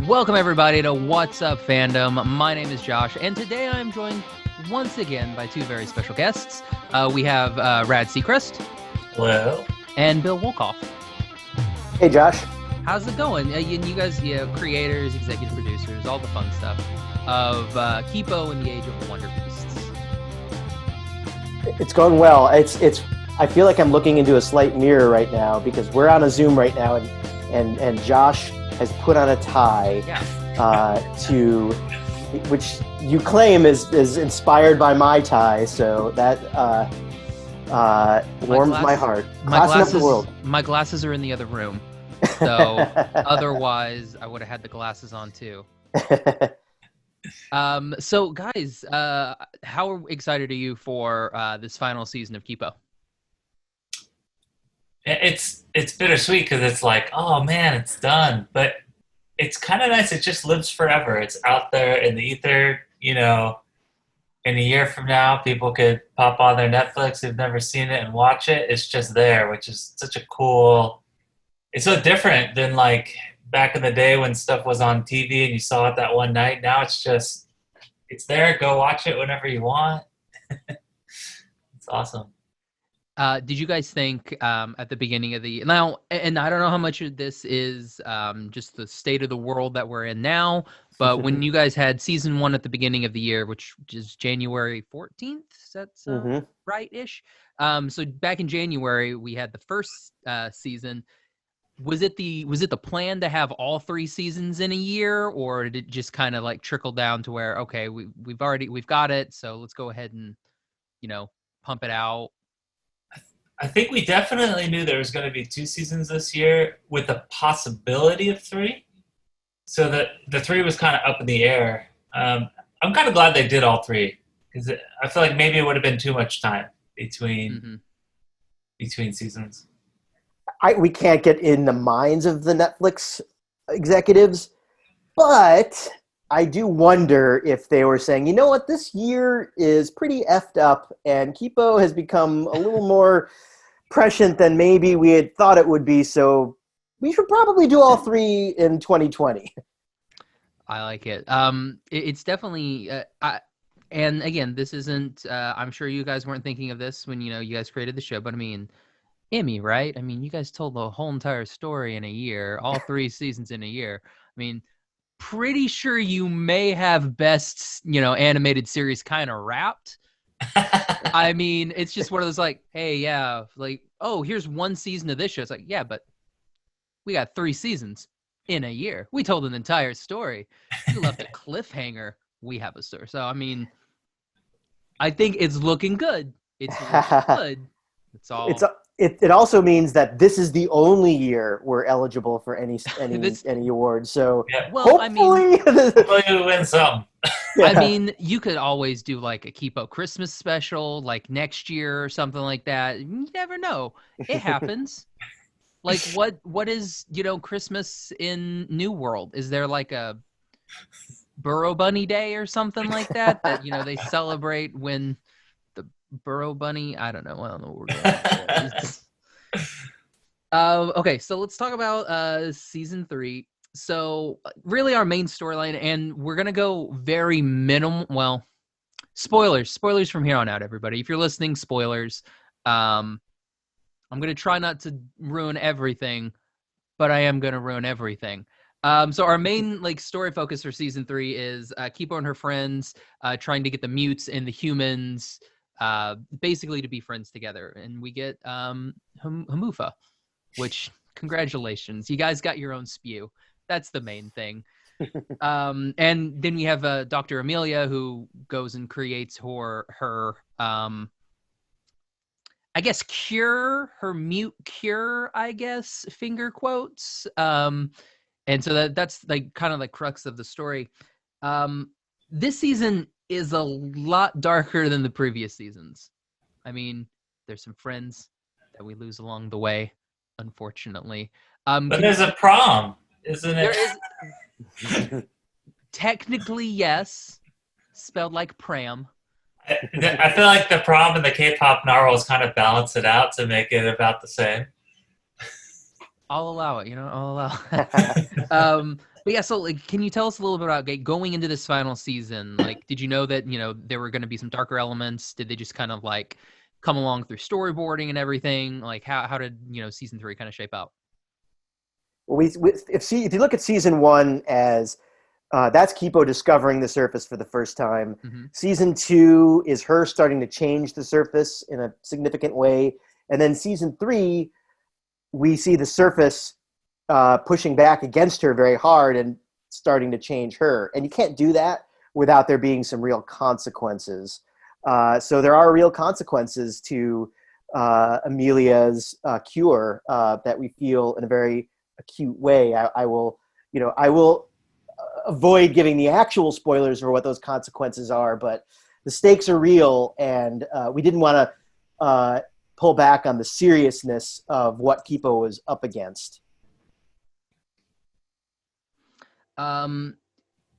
Welcome everybody to What's Up Fandom. My name is Josh, and today I'm joined once again by two very special guests. We have Rad Sechrist. Hello. And Bill Wolkoff. Hey, Josh. How's it going? You guys, creators, executive producers, all the fun stuff of Kipo and the Age of Wonderbeasts. It's going well. It's. I feel like I'm looking into a slight mirror right now because we're on a Zoom right now, and Josh has put on a tie, to which you claim is inspired by my tie. So that warms my heart. Classing up the world. My glasses are in the other room, so otherwise I would have had the glasses on too. So guys, how excited are you for this final season of Kipo? It's bittersweet because it's like, oh man, it's done. But it's kind of nice. It just lives forever. It's out there in the ether. In a year from now, people could pop on their Netflix who've never seen it and watch it. It's just there, which is such a cool. It's so different than like back in the day when stuff was on TV and you saw it that one night. Now it's there. Go watch it whenever you want. It's awesome. Did you guys think at the beginning of now, and I don't know how much of this is just the state of the world that we're in now, but when you guys had season 1 at the beginning of the year, which is January 14th, that's right-ish. So back in January, we had the first season. Was it the plan to have all 3 seasons in a year, or did it just kind of like trickle down to where, okay, we've got it, so let's go ahead and pump it out? I think we definitely knew there was going to be 2 seasons this year with the possibility of 3. So that the 3 was kind of up in the air. I'm kind of glad they did all 3 because I feel like maybe it would have been too much time between seasons. We can't get in the minds of the Netflix executives, but I do wonder if they were saying, you know what, this year is pretty effed up, and Kipo has become a little more prescient than maybe we had thought it would be, so we should probably do all 3 in 2020. I like it. It's definitely, and again, this isn't, I'm sure you guys weren't thinking of this when, you guys created the show, but I mean, Emmy, right? I mean, you guys told the whole entire story in a year, all 3 seasons in a year. I mean, pretty sure you may have best, animated series kind of wrapped. I mean, it's just one of those like, hey, yeah, like, oh, here's 1 season of this show. It's like, yeah, but we got 3 seasons in a year. We told an entire story. You left a cliffhanger. We have a story. So, I mean, I think it's looking good. It's looking good. It's all. It also means that this is the only year we're eligible for any awards. So yeah. Well, hopefully we win some. Yeah. I mean, you could always do like a Kipo Christmas special, like next year or something like that. You never know. It happens. Like what is, Christmas in New World? Is there like a Burrow Bunny Day or something like that they celebrate when the Burrow Bunny, I don't know what we're going okay, so let's talk about season 3. So really our main storyline, and we're going to go very minimal, well, spoilers from here on out, everybody. If you're listening, spoilers. I'm going to try not to ruin everything, but I am going to ruin everything. So our main story focus for season 3 is Kipo and her friends trying to get the mutes and the humans basically to be friends together. And we get HMUFA, which, congratulations. You guys got your own spew. That's the main thing. And then we have Dr. Amelia, who goes and creates her I guess her mute cure, I guess, finger quotes. And so that's like kind of the crux of the story. This season is a lot darker than the previous seasons. I mean, there's some friends that we lose along the way, unfortunately. But there's a prom, isn't it? There is. Technically, yes. Spelled like pram. I feel like the prom and the K-pop narwhals kind of balance it out to make it about the same. I'll allow it, I'll allow it. But yeah, so like, can you tell us a little bit about going into this final season? Like, did you know that there were going to be some darker elements? Did they just kind of like come along through storyboarding and everything? Like, how did season 3 kind of shape out? If you look at season 1 as that's Kipo discovering the surface for the first time. Mm-hmm. Season 2 is her starting to change the surface in a significant way, and then season 3, we see the surface pushing back against her very hard and starting to change her. And you can't do that without there being some real consequences. So there are real consequences to Amelia's cure that we feel in a very acute way. I will avoid giving the actual spoilers for what those consequences are, but the stakes are real, and we didn't want to pull back on the seriousness of what Kipo was up against.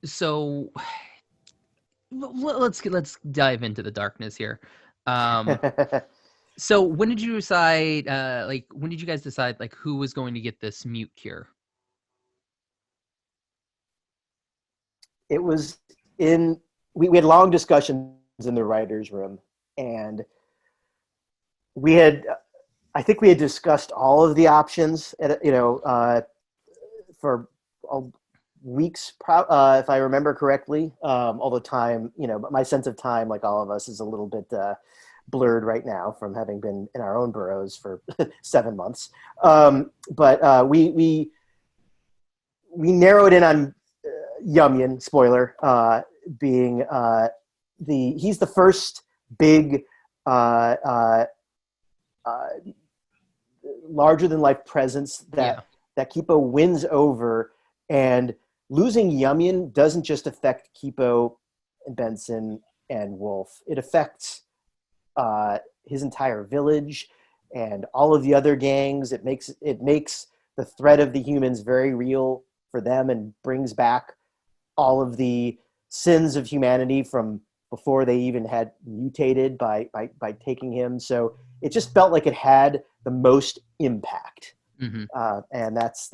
So let's dive into the darkness here. So when did you decide, when did you guys decide, like, who was going to get this mute cure? It was we had long discussions in the writer's room, and I think we had discussed all of the options, for weeks, if I remember correctly, all the time, but my sense of time, like all of us, is a little bit blurred right now from having been in our own burrows for 7 months. But we narrowed in on Yumyan, spoiler, being he's the first big larger than life presence that Kipo wins over, and losing Yumyan doesn't just affect Kipo and Benson and Wolf. It affects his entire village and all of the other gangs. It makes the threat of the humans very real for them, and brings back all of the sins of humanity from before they even had mutated by taking him. So it just felt like it had the most impact. Mm-hmm. And that's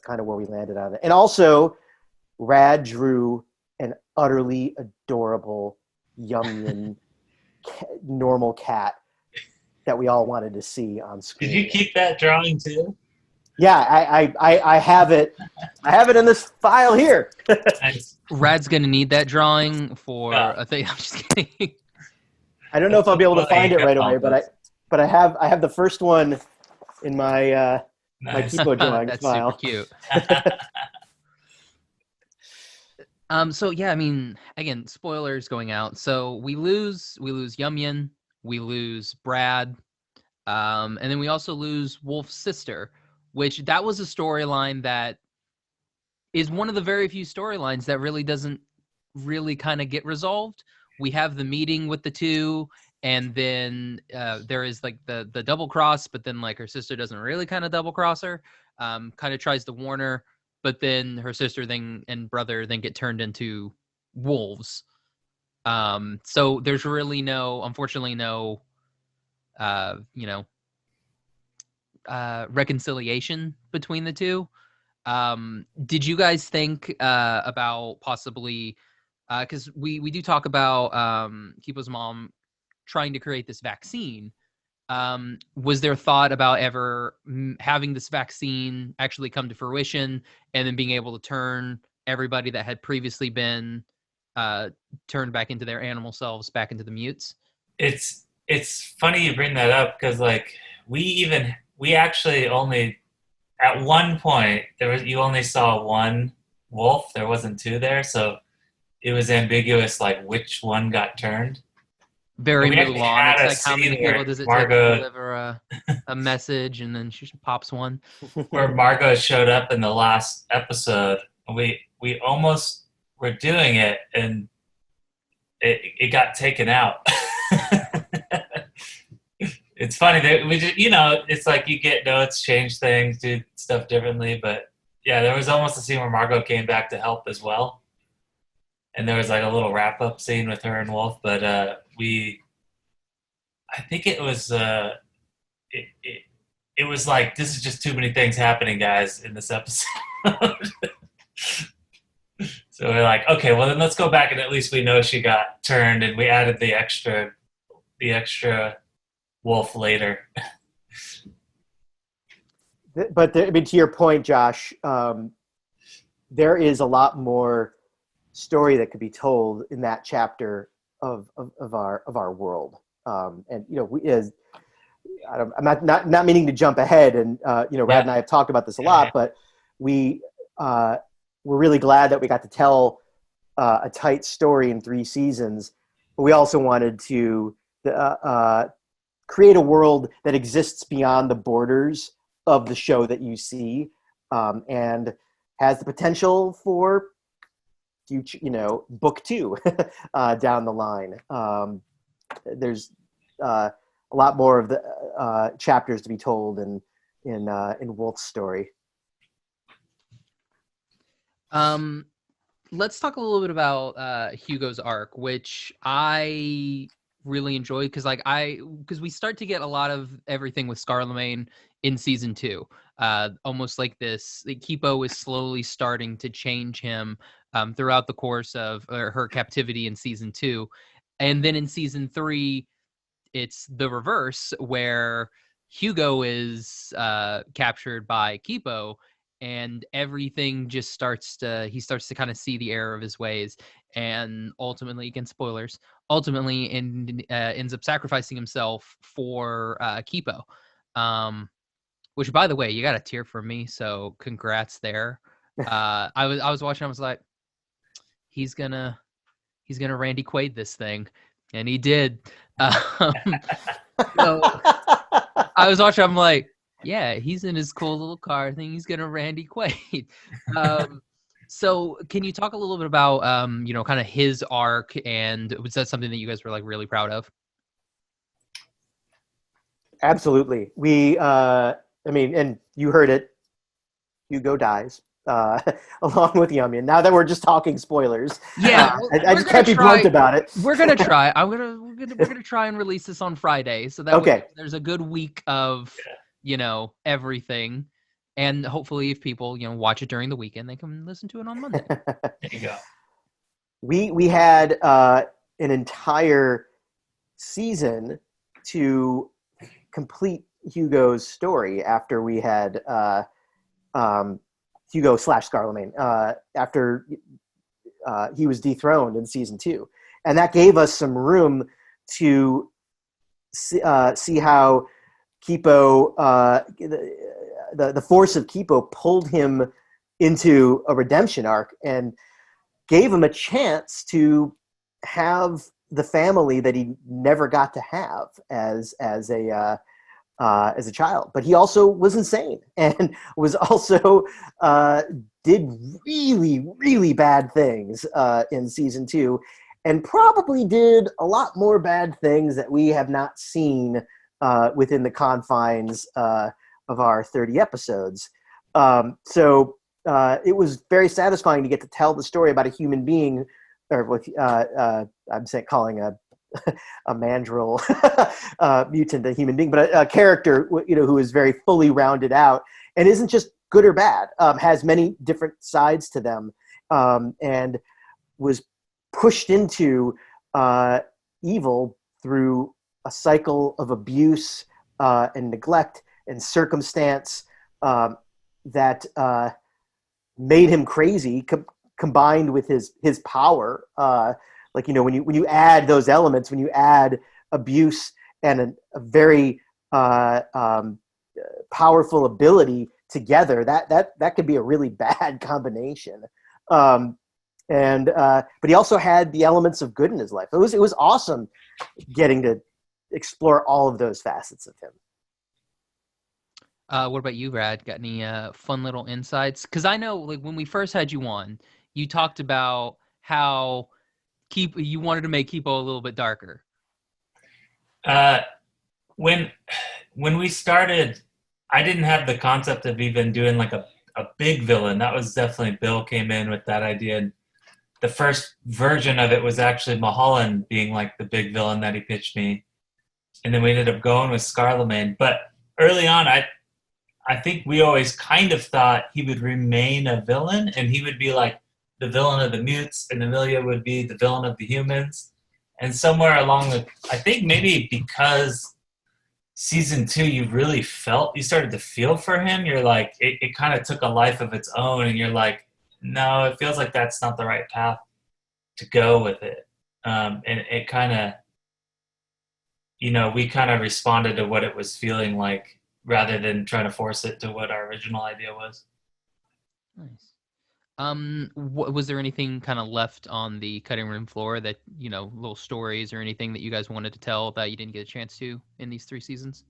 kind of where we landed on it. And also, Rad drew an utterly adorable Yumyan normal cat that we all wanted to see on screen. Did you keep that drawing too? Yeah, I have it. I have it in this file here. Nice. Rad's gonna need that drawing for a thing. I'm just kidding. I don't know if I'll be able to find it right away, but I have the first one in my my Kipo drawings That's file. super cute. So yeah, I mean, again, spoilers going out. So we lose Yumyan, we lose Brad, and then we also lose Wolf's sister, which that was a storyline that is one of the very few storylines that really doesn't really kind of get resolved. We have the meeting with the two, and then there is like the double cross, but then like her sister doesn't really kind of double cross her, kind of tries to warn her, but then her sister and brother then get turned into wolves. So there's really unfortunately no reconciliation between the two. Did you guys think about possibly, because we do talk about Kipo's mom trying to create this vaccine. Was there thought about ever having this vaccine actually come to fruition and then being able to turn everybody that had previously been turned back into their animal selves back into the mutes? It's funny you bring that up, because like we actually only, at one point you only saw one wolf. There wasn't two there, so it was ambiguous like which one got turned. Very Mulan. It's like, how many people does it take to deliver a message, and then she pops one. Where Margot showed up in the last episode, we almost were doing it, and it got taken out. It's funny that we just, it's like you get notes, change things, do stuff differently, but yeah, there was almost a scene where Margot came back to help as well. And there was like a little wrap-up scene with her and Wolf, but I think it was it was like, this is just too many things happening, guys, in this episode. So we're like, okay, well then let's go back and at least we know she got turned, and we added the extra wolf later. But I mean, to your point, Josh, there is a lot more story that could be told in that chapter of our world. And you know, I'm not meaning to jump ahead, and you know, Rad and I have talked about this a lot, but we're really glad that we got to tell a tight story in 3 seasons. But we also wanted to create a world that exists beyond the borders of the show that you see, and has the potential for future, you know, book 2 down the line. There's a lot more of the chapters to be told in Wolf's story. Let's talk a little bit about Hugo's arc, which I really enjoyed because we start to get a lot of everything with Scarlemagne in season 2. Almost like this, Kipo is slowly starting to change him throughout the course of her captivity in season 2, and then in season 3, it's the reverse where Hugo is captured by Kipo. And everything just starts to kind of see the error of his ways, and ultimately, again, spoilers, ends up sacrificing himself for Kipo. Which, by the way, you got a tear from me, so congrats there. I was watching, I was like, he's gonna Randy Quaid this thing, and he did. So I was watching, I'm like, yeah, he's in his cool little car. I think he's gonna Randy Quaid. So can you talk a little bit about you know, kind of his arc, and was that something that you guys were like really proud of? Absolutely. I mean, and you heard it, Hugo dies along with Yumian. Now that we're just talking spoilers, yeah, I just can't be blunt about it. We're gonna try. We're gonna try and release this on Friday, so that way there's a good week of you know, everything, and hopefully, if people you know watch it during the weekend, they can listen to it on Monday. There you go. We had an entire season to complete Hugo's story after we had Hugo / Scarlemagne after he was dethroned in season 2, and that gave us some room to see how Kipo, the force of Kipo, pulled him into a redemption arc and gave him a chance to have the family that he never got to have as a child. But he also was insane and was also did really, really bad things in season 2, and probably did a lot more bad things that we have not seen within the confines of our 30 episodes. So it was very satisfying to get to tell the story about a human being, or what I'm calling a mandrill mutant a human being, but a character, you know, who is very fully rounded out and isn't just good or bad, has many different sides to them, and was pushed into evil through a cycle of abuse and neglect and circumstance that made him crazy, combined with his power. Like, you know, when you add those elements, when you add abuse and a very powerful ability together, that could be a really bad combination. But he also had the elements of good in his life. It was awesome getting to explore all of those facets of him. What about you, Rad? Got any fun little insights? Because I know, like, when we first had you on, you talked about how you wanted to make Kipo a little bit darker. When we started, I didn't have the concept of even doing like a big villain. That was definitely Bill came in with that idea. And the first version of it was actually Mulholland being like the big villain that he pitched me. And then we ended up going with Scarlemagne. But early on, I I think we always kind of thought he would remain a villain, and he would be like the villain of the mutes, and Amelia would be the villain of the humans. And somewhere along the, I think maybe because season 2, you started to feel for him. You're like, it kind of took a life of its own, and you're like, no, it feels like that's not the right path to go with it. And it kind of, we kind of responded to what it was feeling like rather than trying to force it to what our original idea was. Nice. Was there anything kind of left on the cutting room floor that, little stories or anything that you guys wanted to tell that you didn't get a chance to in these 3 seasons?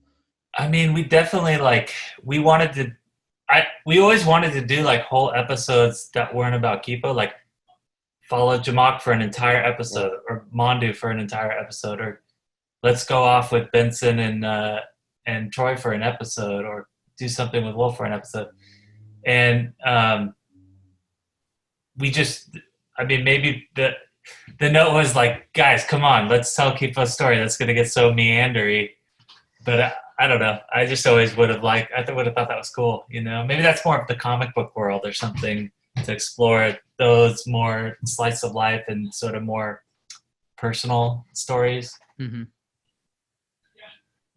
I mean, we definitely we always wanted to do whole episodes that weren't about Kipo, like follow Jamak for an entire episode, or Mondu for an entire episode, or let's go off with Benson and Troy for an episode, or do something with Wolf for an episode. And maybe the note was like, guys, come on, let's tell Kipo's story. That's going to get so meandery. But I don't know. I just always would have thought that was cool. Maybe that's more of the comic book world or something, to explore those more slice of life and sort of more personal stories. Mm-hmm.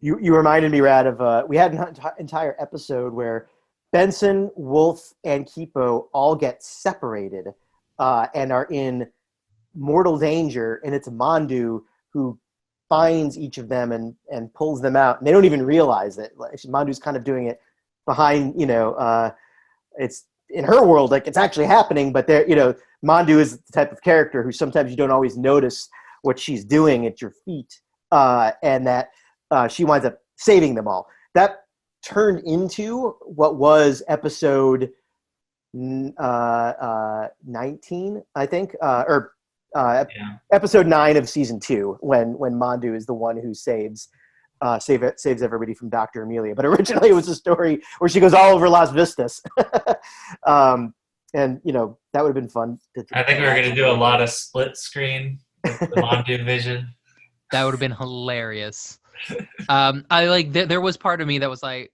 You reminded me, Rad, of we had an entire episode where Benson, Wolf, and Kipo all get separated and are in mortal danger, and it's Mondu who finds each of them and pulls them out, and they don't even realize it. Mandu's kind of doing it behind, it's in her world, it's actually happening, but Mandu is the type of character who sometimes you don't always notice what she's doing at your feet, and that she winds up saving them all. That turned into what was episode 19, I think, episode 9 of season 2, when Mandu is the one who saves everybody from Dr. Amelia. But originally it was a story where she goes all over Las Vistas. And that would have been fun. I think we were going to do a lot of split screen with the Mandu vision. That would have been hilarious. There was part of me that was like,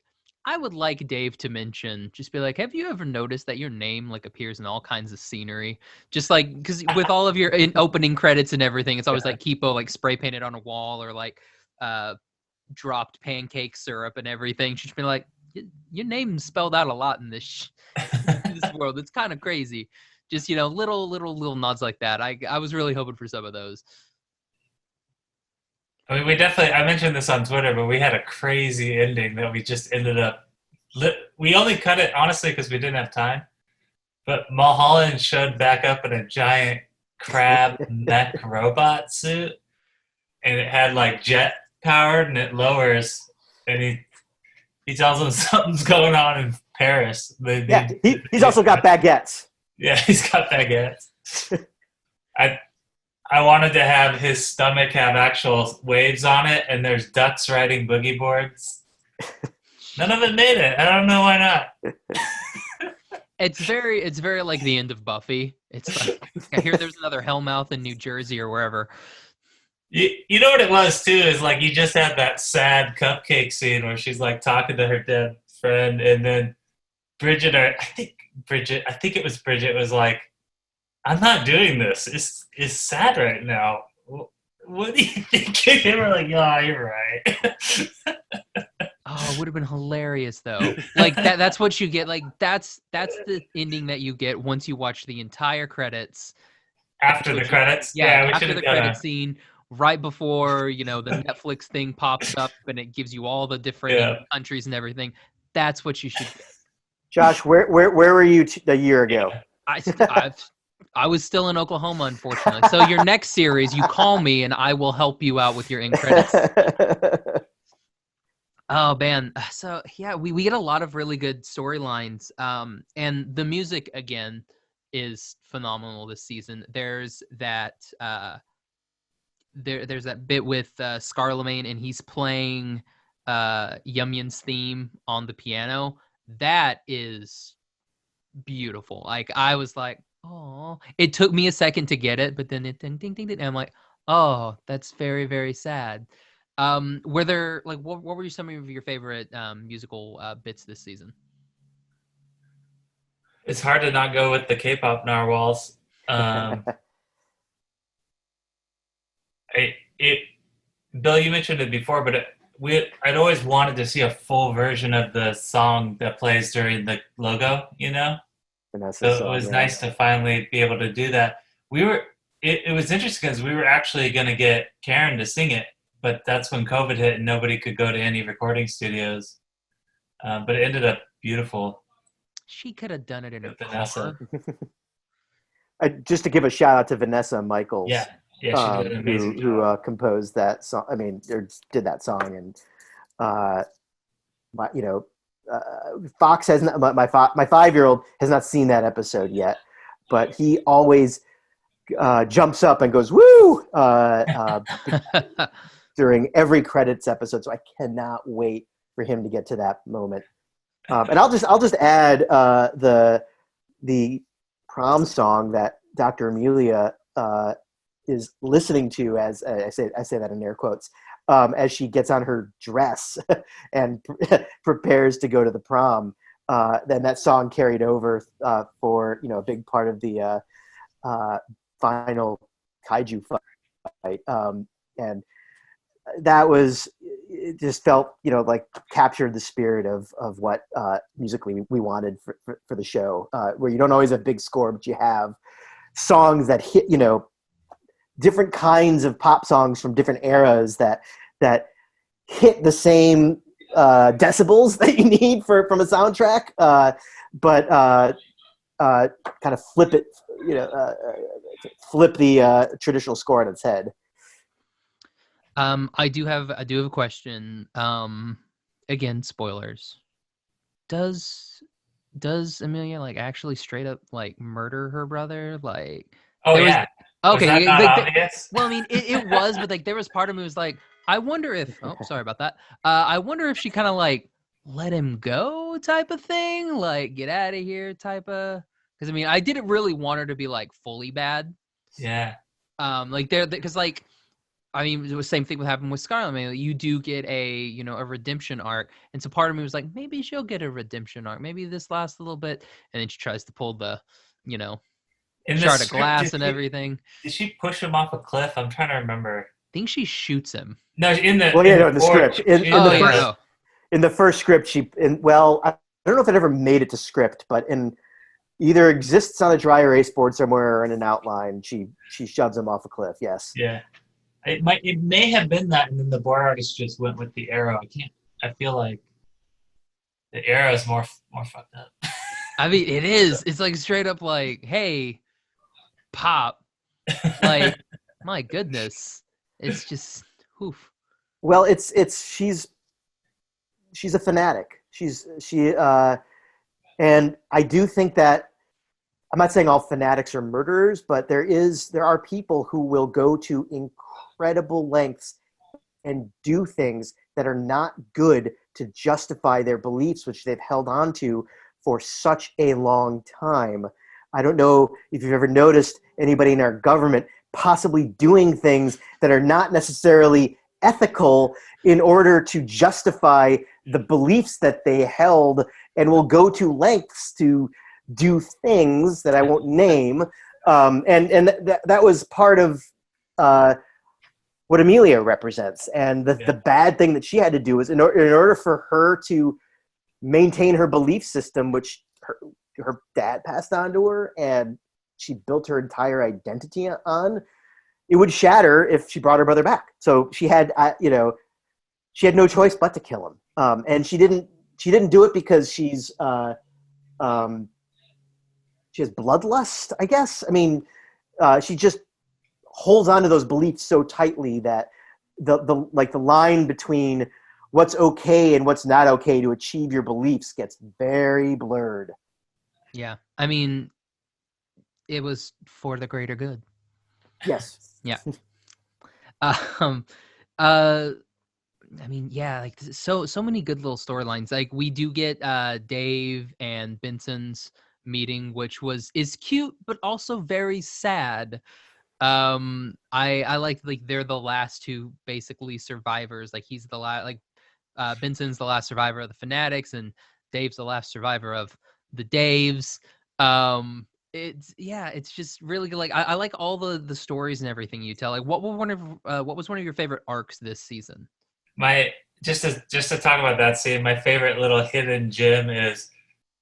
I would like Dave to mention, just be like, have you ever noticed that your name appears in all kinds of scenery? Just because with all of your opening credits and everything, it's always Kipo spray painted on a wall, or dropped pancake syrup and everything. She'd be like, your name's spelled out a lot in this world. It's kind of crazy. Just little nods like that. I was really hoping for some of those. I mean, I mentioned this on Twitter, but we had a crazy ending that we just ended up, we only cut it, honestly, because we didn't have time. But Mulholland showed back up in a giant crab mech robot suit, and it had jet powered, and it lowers, and he tells them something's going on in Paris. He's also got baguettes. Yeah, he's got baguettes. I wanted to have his stomach have actual waves on it, and there's ducks riding boogie boards. None of it made it. I don't know why not. It's very like the end of Buffy. It's I hear there's another Hellmouth in New Jersey or wherever. You know what it was too, is you just had that sad cupcake scene where she's talking to her dead friend, and then Bridget, I think it was Bridget, was like, I'm not doing this. It's sad right now. What do you think? They were like, yeah, you're right. Oh, it would have been hilarious though. That's what you get. That's the ending that you get once you watch the entire credits. After the credits? Yeah, after the credit scene, right before, the Netflix thing pops up and it gives you all the different countries and everything. That's what you should get. Josh, where were you a year ago? I was still in Oklahoma, unfortunately. So your next series, you call me and I will help you out with your end credits. Oh, man. So, yeah, we get a lot of really good storylines. And the music, again, is phenomenal this season. There's that there's that bit with Scarlemagne, and he's playing Yum Yum's theme on the piano. That is beautiful. I was like, oh, it took me a second to get it, but then it ding ding ding ding, and I'm like, oh, that's very, very sad. Were there like what were some of your favorite musical bits this season? It's hard to not go with the K-pop narwhals. Bill, you mentioned it before, but I'd always wanted to see a full version of the song that plays during the logo, you know? Vanessa's So it song, was yeah. nice to finally be able to do that. It was interesting because we were actually going to get Karen to sing it, but that's when COVID hit and nobody could go to any recording studios. But it ended up beautiful. She could have done it in her With Vanessa. car. Just to give a shout out to Vanessa Michaels. Yeah, she did an amazing who job. composed that song. I mean, or did that song, and Fox has not. My 5-year-old has not seen that episode yet, but he always jumps up and goes woo during every credits episode. So I cannot wait for him to get to that moment. And I'll just add the prom song that Dr. Amelia is listening to, as I say that in air quotes, as she gets on her dress and prepares to go to the prom. Then that song carried over for a big part of the final kaiju fight, and that was, it just felt like captured the spirit of what musically we wanted for the show, where you don't always have big score, but you have songs that hit different kinds of pop songs from different eras that hit the same decibels that you need from a soundtrack, but kind of flip it, flip the traditional score on its head. I do have a question. Again, spoilers. Does Amelia actually straight up murder her brother? Oh yeah. Okay. Was that not obvious? Well, I mean, it was, but there was part of me was I wonder if. Oh, sorry about that. I wonder if she kind of let him go type of thing, get out of here type of. Because I mean, I didn't really want her to be fully bad. Yeah. Because I mean, it was the same thing that happened with Scarlet. I mean, you do get a redemption arc, and so part of me was maybe she'll get a redemption arc. Maybe this lasts a little bit, and then she tries to pull the, shard of glass and everything. Did she push him off a cliff? I'm trying to remember. I think she shoots him. No, in the script. In the first script, I don't know if it ever made it to script, but in either exists on a dry erase board somewhere or in an outline, she shoves him off a cliff. Yes. Yeah. It may have been that, and then the board artist just went with the arrow. I feel like the arrow is more fucked up. I mean, it is. It's straight up hey, pop. My goodness. It's just, oof. Well, she's a fanatic. And I do think that, I'm not saying all fanatics are murderers, but there are people who will go to incredible lengths and do things that are not good to justify their beliefs, which they've held on to for such a long time. I don't know if you've ever noticed anybody in our government possibly doing things that are not necessarily ethical in order to justify the beliefs that they held, and will go to lengths to do things that I won't name. And that was part of what Amelia represents. And the bad thing that she had to do is in order for her to maintain her belief system, which her dad passed on to her and she built her entire identity on, it would shatter if she brought her brother back. So she had, she had no choice but to kill him. And she didn't do it because she has bloodlust, I guess. I mean, she just holds on to those beliefs so tightly that the line between what's okay and what's not okay to achieve your beliefs gets very blurred. Yeah. I mean, it was for the greater good. Yes. Yeah. I mean, yeah, so many good little storylines. We do get Dave and Benson's meeting, which is cute but also very sad. I like they're the last two basically survivors. Like he's the last, like Benson's the last survivor of the Fanatics, and Dave's the last survivor of the Daves. It's just really good. Like I like all the stories and everything you tell. Like what was one of your favorite arcs this season? My just to talk about that scene, my favorite little hidden gem is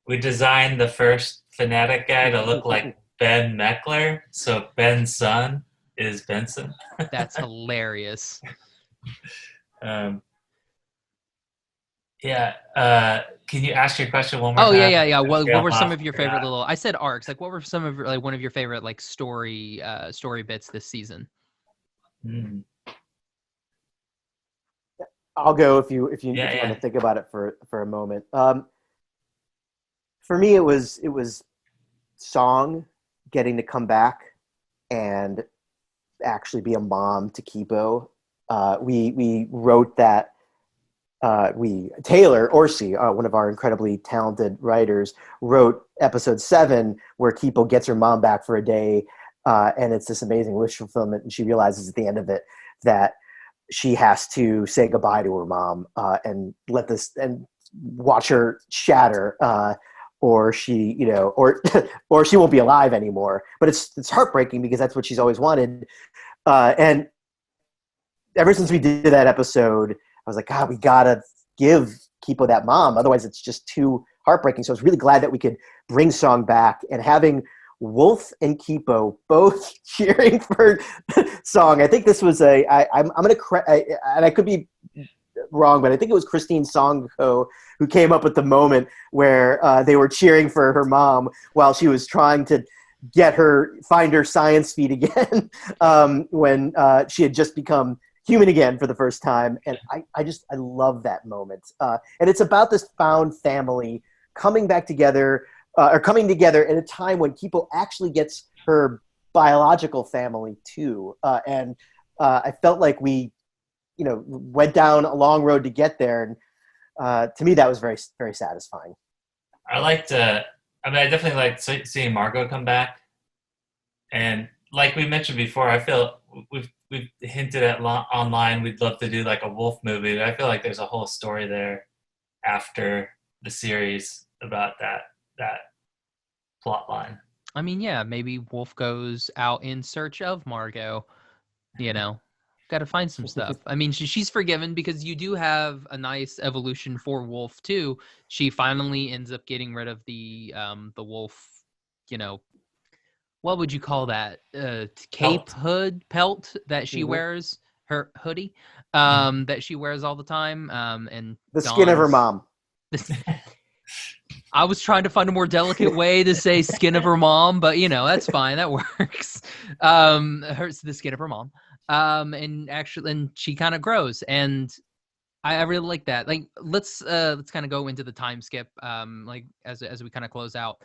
we designed the first fanatic guy to look like Ben Meckler, so Ben's son is Benson. That's hilarious. Um, yeah. Can you ask your question one more Oh time? yeah. What were some Off, of your favorite little? I said arcs. Like what were some of like one of your favorite like story bits this season? I'll go if you Yeah, want yeah. to think about it for a moment. For me, it was Song getting to come back and actually be a mom to Kipo. We wrote that. Taylor Orsi, one of our incredibly talented writers, wrote episode 7 where Kipo gets her mom back for a day, and it's this amazing wish fulfillment. And she realizes at the end of it that she has to say goodbye to her mom and let this and watch her shatter, or she, or she won't be alive anymore. But it's heartbreaking because that's what she's always wanted. And ever since we did that episode, I was like, God, we gotta give Kipo that mom. Otherwise, it's just too heartbreaking. So I was really glad that we could bring Song back, and having Wolf and Kipo both cheering for Song. I think this was I'm gonna and I could be wrong, but I think it was Christine Song who came up with the moment where they were cheering for her mom while she was trying to find her science feed again when she had just become human again for the first time. And I love that moment. And it's about this found family coming back together, or coming together at a time when Kipo actually gets her biological family too. And I felt like we, went down a long road to get there. And to me, that was very, very satisfying. I definitely liked seeing Margot come back. And like we mentioned before, I feel we've hinted at online we'd love to do like a Wolf movie. I feel like there's a whole story there after the series about that plot line. I mean, yeah, maybe Wolf goes out in search of Margot. Got to find some stuff. I mean, she's forgiven because you do have a nice evolution for Wolf too. She finally ends up getting rid of the wolf, what would you call that? Cape pelt that she wears, her hoodie, that she wears all the time, and the skin of her mom. I was trying to find a more delicate way to say skin of her mom, but that's fine. That works. The skin of her mom. And she kind of grows, and I really like that. Like, let's kind of go into the time skip. Like as we kind of close out.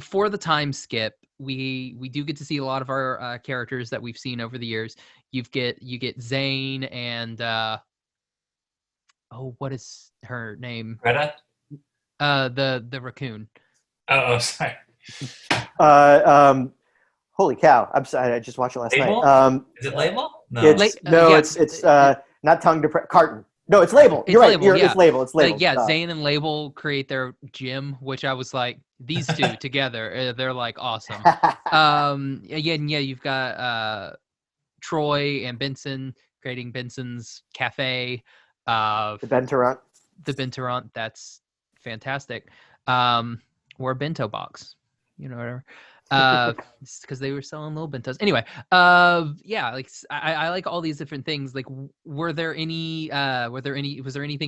For the time skip, we do get to see a lot of our characters that we've seen over the years. You get Zane and what is her name? Greta? The raccoon. Oh, sorry. Holy cow! I'm sorry. I just watched it last Label? night. Is it Label? No. It's not tongue Carton. No, it's Label. You're right. It's Label. It's Label. Like, Zane and Label create their gym, which I was like, these two together, they're like awesome. You've got Troy and Benson creating Benson's Cafe. The Benturant. The Benturant. That's fantastic. Or a bento box, whatever. Because they were selling little bentos. Anyway, like I like all these different things. Like, was there anything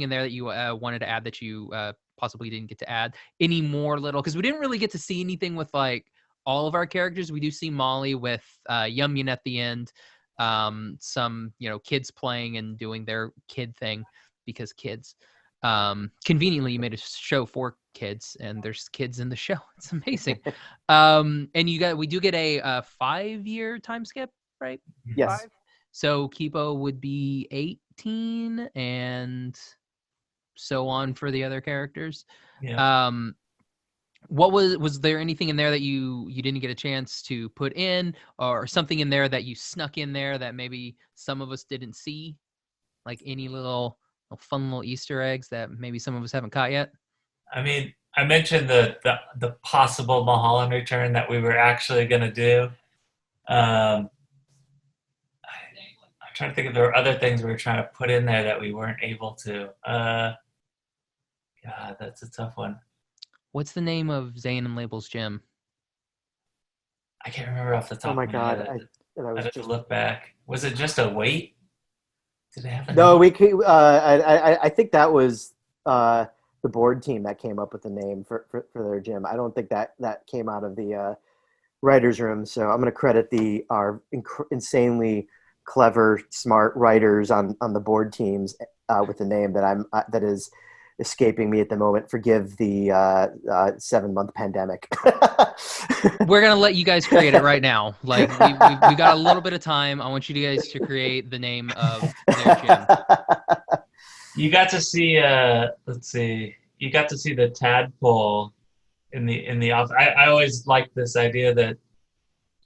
in there that you wanted to add that you possibly didn't get to add? Any more little, because we didn't really get to see anything with like all of our characters. We do see Molly with Yum Yum at the end. Some kids playing and doing their kid thing because kids. Conveniently, you made a show for kids, and there's kids in the show. It's amazing. And we do get a 5-year time skip, right? Yes. 5? So Kipo would be 18, and so on for the other characters. Yeah. What was there anything in there that you didn't get a chance to put in, or something in there that you snuck in there that maybe some of us didn't see? Like any little fun little Easter eggs that maybe some of us haven't caught yet? I mean, I mentioned the possible Mulholland return that we were actually going to do. Um, I'm trying to think if there were other things we were trying to put in there that we weren't able to. God, that's a tough one. What's the name of Zane and Label's gym? I can't remember off the top Oh my of my God! head. I I'd was have to just look back. Was it just a weight? Did they have a no. name? We could, I think that was the board team that came up with the name for their gym. I don't think that came out of the writers' room. So I'm going to credit our insanely clever, smart writers on the board teams with the name that is escaping me at the moment. Forgive the 7-month pandemic. We're gonna let you guys create it right now. Like we got a little bit of time. I want you guys to create the name of their gym. You got to see. Let's see. You got to see the tadpole in the office. I always liked this idea that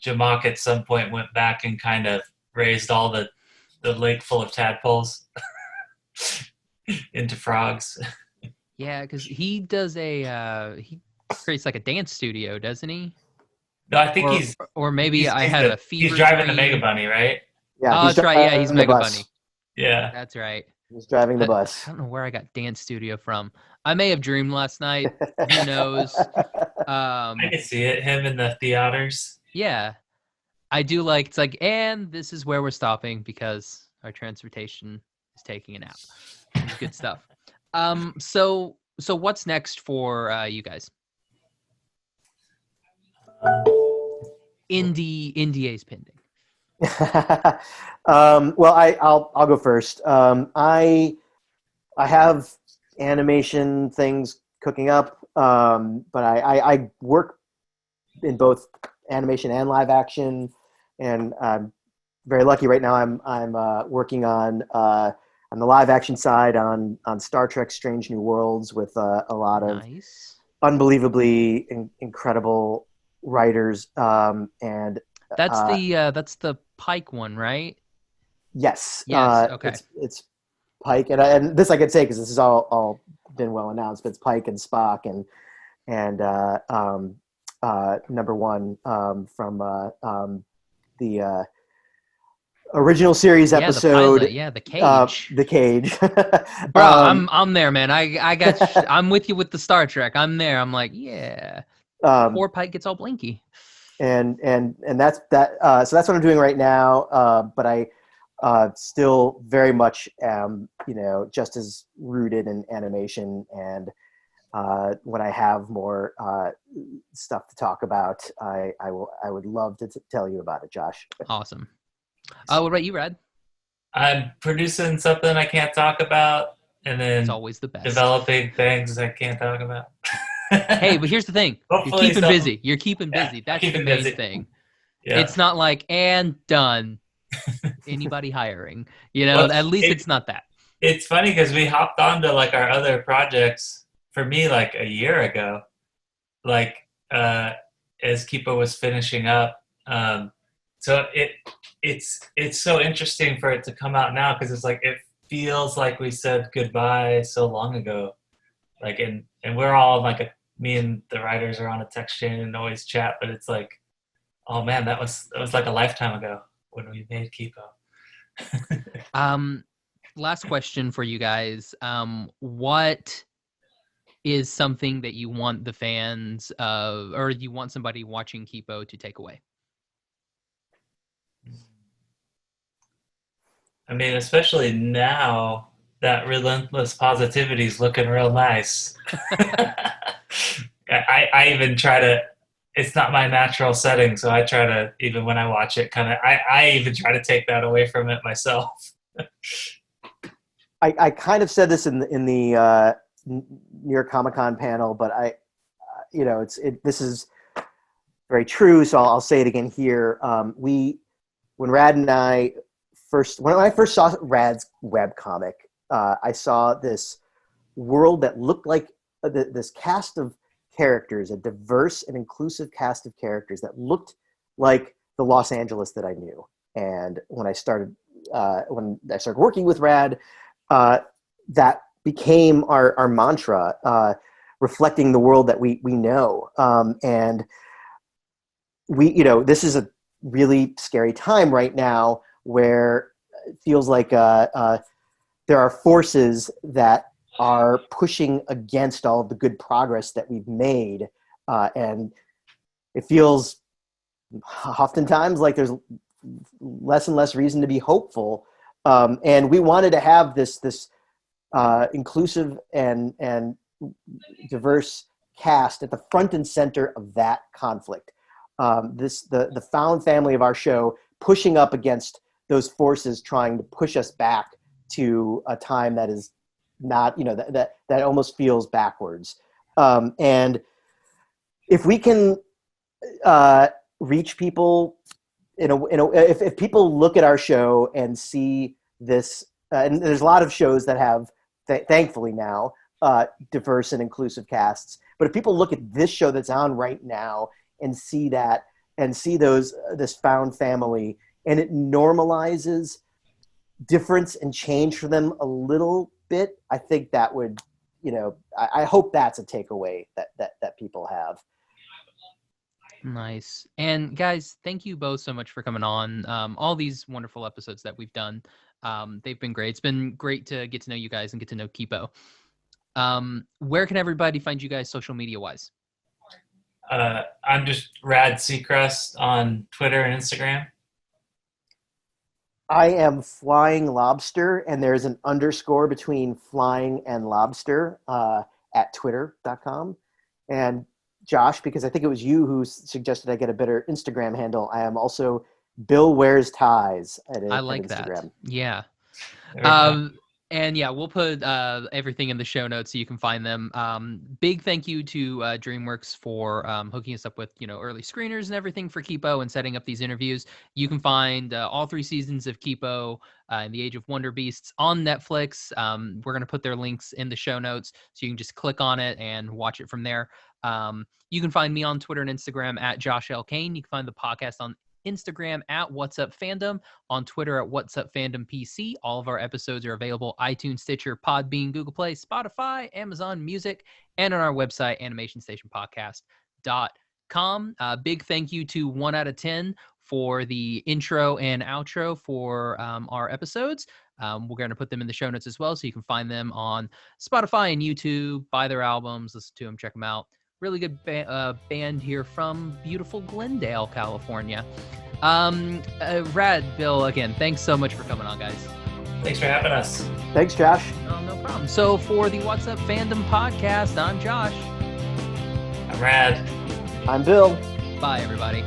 Jamak at some point went back and kind of raised all the lake full of tadpoles into frogs. Yeah, because he does he creates like a dance studio, doesn't he? No, I think Or maybe I had a fever he's driving the dream. Mega Bunny, right? Yeah, Oh, that's right. Yeah, he's driving the Mega bus. Bunny. Yeah. That's right. He's driving the I bus. don't know where I got dance studio from. I may have dreamed last night. Who knows? I can see it. Him in the theaters. Yeah, I do like. It's like, and this is where we're stopping because our transportation is taking a nap. It's good stuff. So what's next for you guys? NDA's pending. Well, I'll go first. I have animation things cooking up, but I work in both animation and live action, and I'm very lucky right now. I'm working on the live action side on Star Trek: Strange New Worlds with a lot of Nice. unbelievably incredible writers, and That's the Pike one, right? yes, Yes. Okay. it's Pike, and this I could say because this is all been well announced. But it's Pike and Spock and number one from the original series Yeah, episode. the cage. The Cage. Bro, I'm there, man. I got I'm with you with the Star Trek. I'm there. I'm like, yeah. Poor Pike gets all blinky. And that's that. So that's what I'm doing right now. But I still very much am, just as rooted in animation. And when I have more stuff to talk about, I would love to tell you about it, Josh. Awesome. What about you, Rad? I'm producing something I can't talk about, and then It's always the best. developing things I can't talk about. Hey, but here's the thing. Hopefully You're keeping busy. You're keeping Yeah, busy. That's keeping the main busy. thing. Yeah. It's not like, and done. Anybody hiring. At least it's not that. It's funny because we hopped onto like our other projects for me like a year ago, like as Kipo was finishing up. So it's so interesting for it to come out now because it's like it feels like we said goodbye so long ago, like and we're all like me and the writers are on a text chain and always chat, but it's like, oh man, that was like a lifetime ago when we made Kipo. Last question for you guys. What is something that you want the fans or you want somebody watching Kipo to take away? I mean, especially now that relentless positivity is looking real nice. I even try to, it's not my natural setting, so I try to, even when I watch it, I even try to take that away from it myself. I kind of said this in the New York Comic-Con panel, but this is very true, so I'll say it again here. When Rad and I when I first saw Rad's webcomic, I saw this world that looked like this cast of characters, a diverse and inclusive cast of characters that looked like the Los Angeles that I knew. And when I started working with Rad, that became our mantra, reflecting the world that we know. And this is a really scary time right now where it feels like there are forces that are pushing against all of the good progress that we've made. And it feels oftentimes like there's less and less reason to be hopeful. And we wanted to have this inclusive and diverse cast at the front and center of that conflict. The found family of our show pushing up against those forces trying to push us back to a time that is not, that almost feels backwards. And if we can reach people if people look at our show and see this, and there's a lot of shows that have, thankfully now, diverse and inclusive casts. But if people look at this show that's on right now and see that, and see this found family, and it normalizes difference and change for them a little bit, I think that would, I hope that's a takeaway that people have. Nice. And guys, thank you both so much for coming on. All these wonderful episodes that we've done, they've been great. It's been great to get to know you guys and get to know Kipo. Where can everybody find you guys social media wise? I'm just Rad Sechrist on Twitter and Instagram. I am Flying Lobster, and there's an underscore between flying and lobster at twitter.com. And Josh, because I think it was you who suggested I get a better Instagram handle, I am also Bill Wears Ties I like Instagram. That. Yeah. And yeah, we'll put everything in the show notes so you can find them. Big thank you to DreamWorks for hooking us up with, early screeners and everything for Kipo and setting up these interviews. You can find all 3 seasons of Kipo and the Age of Wonderbeasts on Netflix. We're going to put their links in the show notes so you can just click on it and watch it from there. You can find me on Twitter and Instagram at Josh L. Kane. You can find the podcast on Instagram at What's Up Fandom, on Twitter at What's Up Fandom PC. All of our episodes are available iTunes, Stitcher, Podbean, Google Play, Spotify, Amazon Music, and on our website, animationstationpodcast.com. Big thank you to 1 out of 10 for the intro and outro for our episodes. We're going to put them in the show notes as well, so you can find them on Spotify and YouTube, buy their albums, listen to them, check them out. Really good band here from beautiful Glendale, California. Rad, Bill, again, thanks so much for coming on, guys. Thanks for having us. Thanks, Josh. Oh, no problem. So for the What's Up Fandom podcast, I'm Josh. I'm Rad. I'm Bill. Bye, everybody.